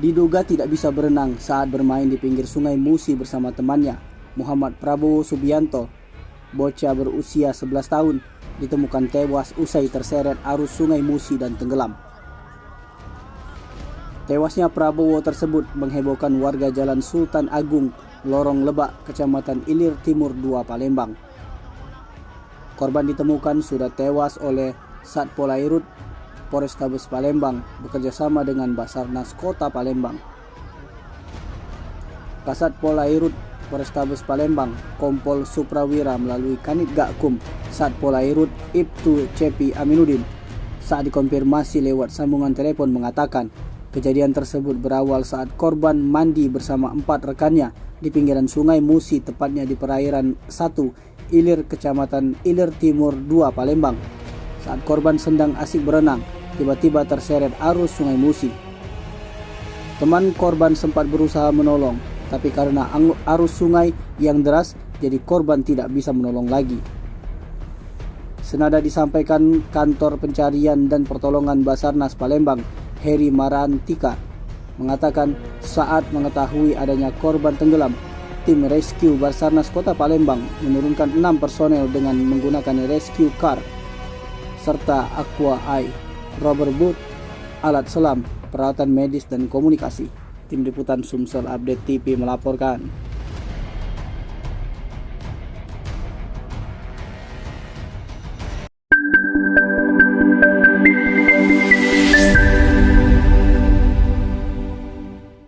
diduga tidak bisa berenang saat bermain di pinggir sungai Musi bersama temannya, Muhammad Prabowo Subianto, bocah berusia 11 tahun, ditemukan tewas usai terseret arus sungai Musi dan tenggelam. Tewasnya Prabowo tersebut menghebohkan warga Jalan Sultan Agung, Lorong Lebak, Kecamatan Ilir Timur 2, Palembang. Korban ditemukan sudah tewas oleh Satpol Airut Polrestabes Palembang bekerjasama dengan Basarnas Kota Palembang. Kasat Pol Airut Polrestabes Palembang, Kompol Suprawira melalui Kanit Gakum Satpol Airut Ibtu Cepi Aminuddin saat dikonfirmasi lewat sambungan telepon mengatakan kejadian tersebut berawal saat korban mandi bersama 4 rekannya di pinggiran sungai Musi, tepatnya di perairan 1 Ilir, Kecamatan Ilir Timur 2, Palembang. Saat korban sedang asik berenang, tiba-tiba terseret arus sungai Musi. Teman korban sempat berusaha menolong, tapi karena arus sungai yang deras, jadi korban tidak bisa menolong lagi. Senada disampaikan Kantor Pencarian dan Pertolongan Basarnas Palembang, Heri Marantika, mengatakan saat mengetahui adanya korban tenggelam, tim rescue Basarnas Kota Palembang menurunkan 6 personel dengan menggunakan rescue car serta aqua eye, rubber boot, alat selam, peralatan medis dan komunikasi. Tim Liputan Sumsel Update TV melaporkan.